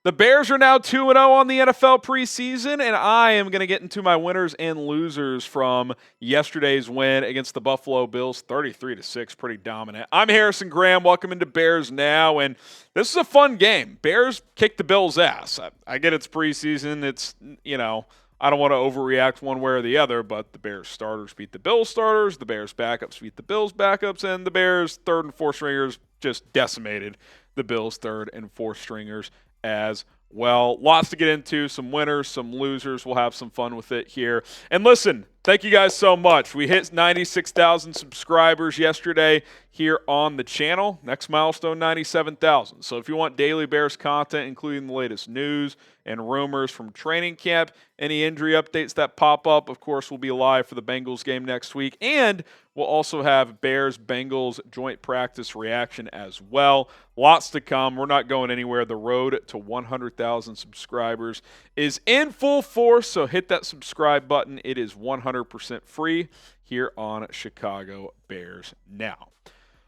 The Bears are now 2-0 on the NFL preseason, and I am going to get into my winners and losers from yesterday's win against the Buffalo Bills, 33-6, pretty dominant. I'm Harrison Graham. Welcome into Bears Now, and this is a fun game. Bears kicked the Bills' ass. I get it's preseason. It's, I don't want to overreact one way or the other, but the Bears starters beat the Bills starters, the Bears backups beat the Bills backups, and the Bears third and fourth stringers just decimated the Bills third and fourth stringers as well. Lots to get into, some winners, some losers. We'll have some fun with it here. And listen, thank you guys so much. We hit 96,000 subscribers yesterday here on the channel. Next milestone, 97,000. So if you want daily Bears content, including the latest news and rumors from training camp, any injury updates that pop up, of course, we'll be live for the Bengals game next week. And we'll also have Bears-Bengals joint practice reaction as well. Lots to come. We're not going anywhere. The road to 100,000 subscribers is in full force, so hit that subscribe button. It is 100% free here on Chicago Bears Now.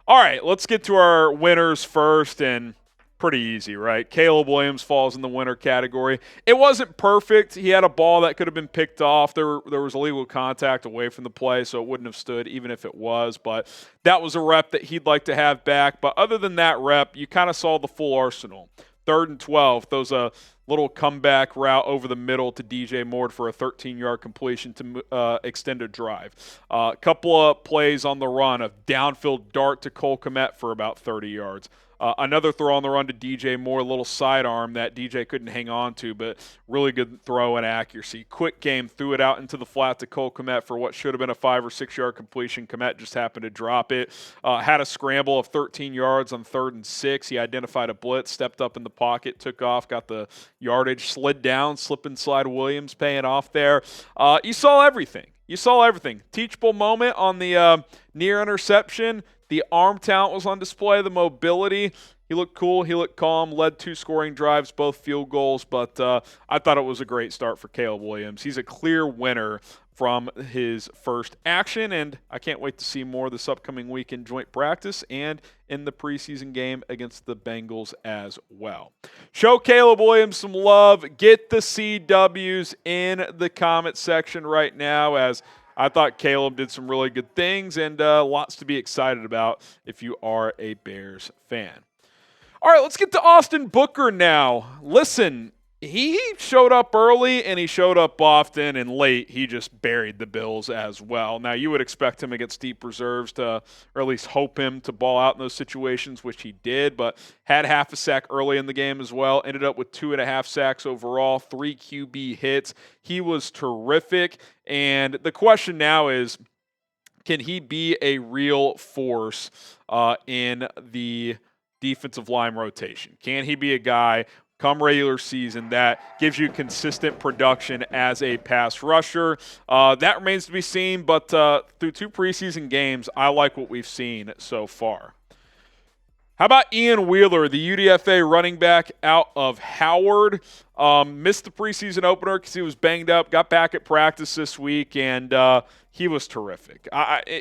All right, let's get to our winners first, and pretty easy, right? Caleb Williams falls in the winner category. It wasn't perfect. He had a ball that could have been picked off. There was illegal contact away from the play, so it wouldn't have stood even if it was. But that was a rep that he'd like to have back. But other than that rep, you kind of saw the full arsenal. 3rd and 12, those a little comeback route over the middle to DJ Moore for a 13-yard completion to extend a drive. A couple of plays on the run, a downfield dart to Kmet for about 30 yards. Another throw on the run to DJ Moore, a little sidearm that DJ couldn't hang on to, but really good throw and accuracy. Quick game, threw it out into the flat to Kmet for what should have been a 5 or 6 yard completion. Kmet just happened to drop it. Had a scramble of 13 yards on 3rd and 6. He identified a blitz, stepped up in the pocket, took off, got the yardage, slid down, slip and slide Williams paying off there. You saw everything. Teachable moment on the near interception. The arm talent was on display, the mobility. He looked cool, he looked calm, led 2 scoring drives, both field goals, but I thought it was a great start for Caleb Williams. He's a clear winner from his first action, and I can't wait to see more this upcoming week in joint practice and in the preseason game against the Bengals as well. Show Caleb Williams some love. Get the CWs in the comment section right now, as I thought Caleb did some really good things, and lots to be excited about if you are a Bears fan. All right, let's get to Austin Booker now. Listen, he showed up early and he showed up often, and late he just buried the Bills as well. Now, you would expect him against deep reserves to, or at least hope him to ball out in those situations, which he did, but had half a sack early in the game as well. Ended up with 2.5 sacks overall, 3 QB hits. He was terrific, and the question now is, can he be a real force in the defensive line rotation? Can he be a guy come regular season that gives you consistent production as a pass rusher? That remains to be seen, but through 2 preseason games, I like what we've seen so far. How about Ian Wheeler, the UDFA running back out of Howard? Missed the preseason opener because he was banged up, got back at practice this week, and he was terrific.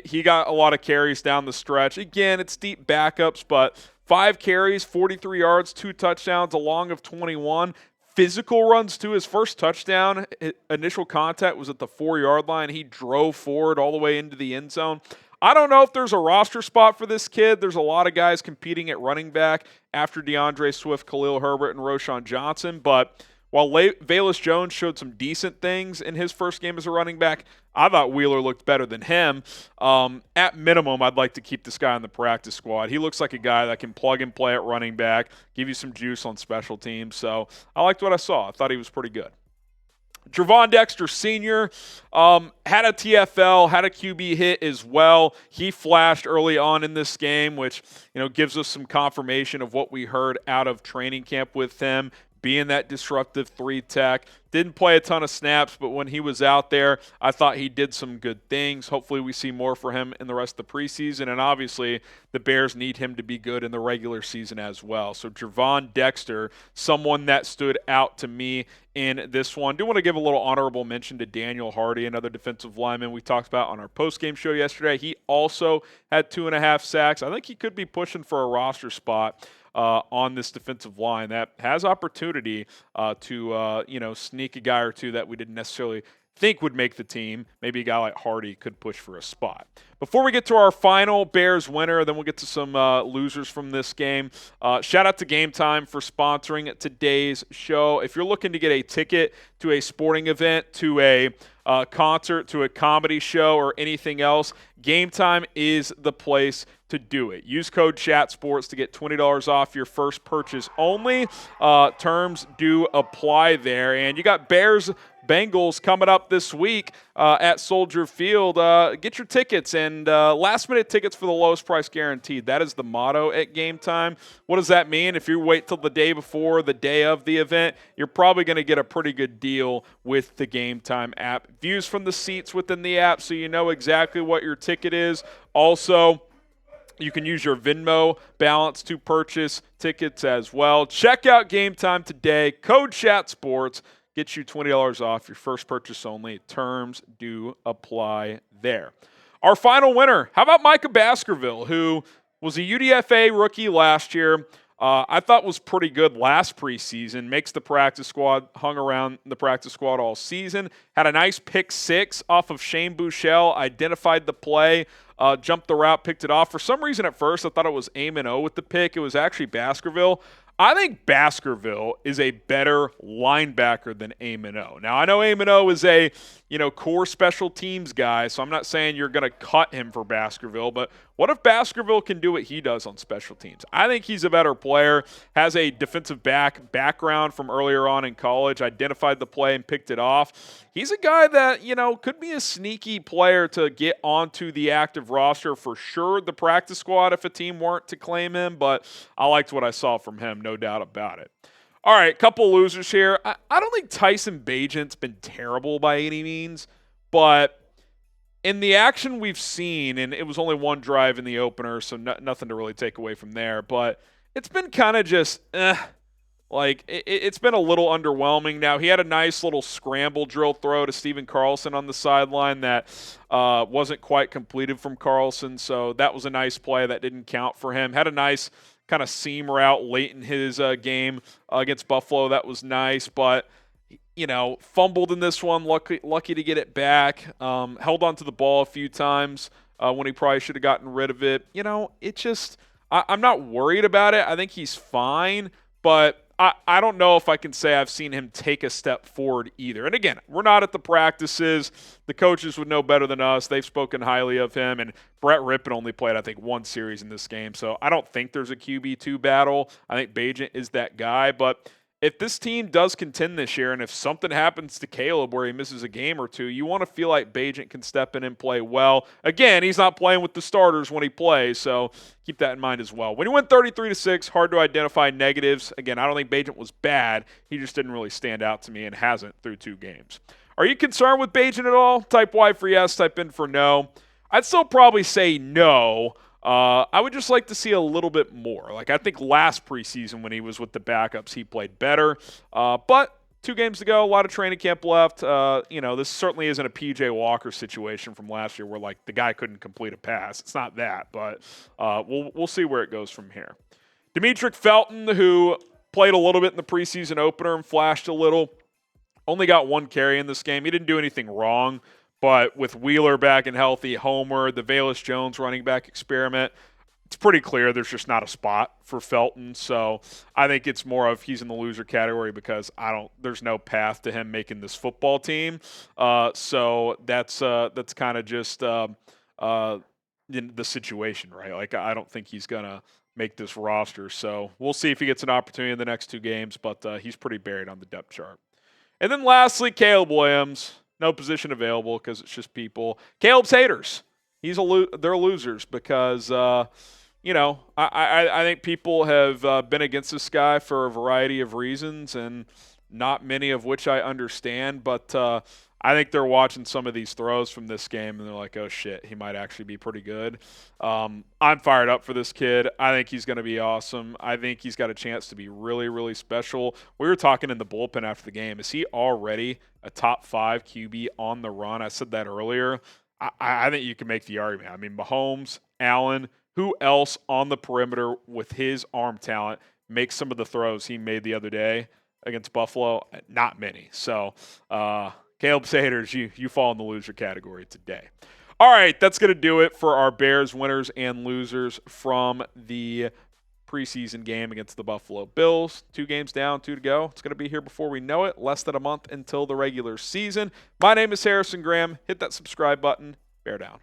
He got a lot of carries down the stretch. Again, it's deep backups, but 5 carries, 43 yards, 2 touchdowns, a long of 21. Physical runs, too. His first touchdown, initial contact was at the 4-yard line. He drove forward all the way into the end zone. I don't know if there's a roster spot for this kid. There's a lot of guys competing at running back after DeAndre Swift, Khalil Herbert, and Roschon Johnson, but while Velus Jones showed some decent things in his first game as a running back, I thought Wheeler looked better than him. At minimum, I'd like to keep this guy on the practice squad. He looks like a guy that can plug and play at running back, give you some juice on special teams. So I liked what I saw. I thought he was pretty good. Gervon Dexter Sr. Had a TFL, had a QB hit as well. He flashed early on in this game, which gives us some confirmation of what we heard out of training camp with him, being that disruptive 3-tech. Didn't play a ton of snaps, but when he was out there, I thought he did some good things. Hopefully we see more for him in the rest of the preseason, and obviously the Bears need him to be good in the regular season as well. So Gervon Dexter, someone that stood out to me in this one. Do want to give a little honorable mention to Daniel Hardy, another defensive lineman we talked about on our post-game show yesterday. He also had 2.5 sacks. I think he could be pushing for a roster spot. on this defensive line that has opportunity to sneak a guy or two that we didn't necessarily think would make the team. Maybe a guy like Hardy could push for a spot. Before we get to our final Bears winner, then we'll get to some losers from this game. Shout out to Game Time for sponsoring today's show. If you're looking to get a ticket to a sporting event, to a concert, to a comedy show, or anything else, Game Time is the place to do it. Use code ChatSports to get $20 off your first purchase only. Terms do apply there. And you got Bengals coming up this week at Soldier Field. Get your tickets, and last-minute tickets for the lowest price guaranteed. That is the motto at Game Time. What does that mean? If you wait till the day before, the day of the event, you're probably going to get a pretty good deal with the Game Time app. Views from the seats within the app, so you know exactly what your ticket is. Also, you can use your Venmo balance to purchase tickets as well. Check out Game Time today. Code ChatSports gets you $20 off your first purchase only. Terms do apply there. Our final winner, how about Micah Baskerville, who was a UDFA rookie last year. I thought was pretty good last preseason. Makes the practice squad, hung around the practice squad all season. Had a nice pick six off of Shane Buechele, identified the play, jumped the route, picked it off. For some reason at first I thought it was Amon-O with the pick. It was actually Baskerville. I think Baskerville is a better linebacker than Amon-O. Now, I know Amon-O is a, core special teams guy, so I'm not saying you're going to cut him for Baskerville, but what if Baskerville can do what he does on special teams? I think he's a better player, has a defensive background from earlier on in college, identified the play and picked it off. He's a guy that, could be a sneaky player to get onto the active roster for sure, the practice squad, if a team weren't to claim him, but I liked what I saw from him, no doubt about it. All right, couple losers here. I don't think Tyson Bagent's been terrible by any means, but in the action we've seen, and it was only one drive in the opener, so nothing to really take away from there, but it's been kind of just, it's been a little underwhelming. Now, he had a nice little scramble drill throw to Steven Carlson on the sideline that wasn't quite completed from Carlson, so that was a nice play that didn't count for him. Had a nice kind of seam route late in his game against Buffalo. That was nice, but fumbled in this one, lucky to get it back. Held on to the ball a few times when he probably should have gotten rid of it. It just I'm not worried about it. I think he's fine, but I don't know if I can say I've seen him take a step forward either. And again, we're not at the practices. The coaches would know better than us. They've spoken highly of him, and Brett Rippon only played, I think, one series in this game. So I don't think there's a QB2 battle. I think Bagent is that guy, but if this team does contend this year, and if something happens to Caleb where he misses a game or two, you want to feel like Bagent can step in and play well. Again, he's not playing with the starters when he plays, so keep that in mind as well. When he went 33-6, hard to identify negatives. Again, I don't think Bagent was bad. He just didn't really stand out to me and hasn't through 2 games. Are you concerned with Bagent at all? Type Y for yes, type in for no. I'd still probably say no. I would just like to see a little bit more. I think last preseason when he was with the backups, he played better. But 2 games to go, a lot of training camp left. This certainly isn't a P.J. Walker situation from last year where, the guy couldn't complete a pass. It's not that, but we'll see where it goes from here. Demetric Felton, who played a little bit in the preseason opener and flashed a little, only got 1 carry in this game. He didn't do anything wrong. But with Wheeler back and healthy, Homer, the Velus Jones running back experiment, it's pretty clear there's just not a spot for Felton. So I think it's more of he's in the loser category because there's no path to him making this football team. So that's kind of just the situation, right? I don't think he's gonna make this roster. So we'll see if he gets an opportunity in the next 2 games. But he's pretty buried on the depth chart. And then lastly, Caleb Williams. No position available because it's just people. Caleb's haters. They're losers because, I think people have been against this guy for a variety of reasons and not many of which I understand. But I think they're watching some of these throws from this game and they're like, oh, shit, he might actually be pretty good. I'm fired up for this kid. I think he's going to be awesome. I think he's got a chance to be really, really special. We were talking in the bullpen after the game. Is he already a top 5 QB on the run? I said that earlier. I think you can make the argument. I mean, Mahomes, Allen, who else on the perimeter with his arm talent makes some of the throws he made the other day against Buffalo? Not many. So, Caleb Saters, you fall in the loser category today. All right, that's going to do it for our Bears winners and losers from the preseason game against the Buffalo Bills. 2 games down, 2 to go. It's going to be here before we know it. Less than a month until the regular season. My name is Harrison Graham. Hit that subscribe button. Bear down.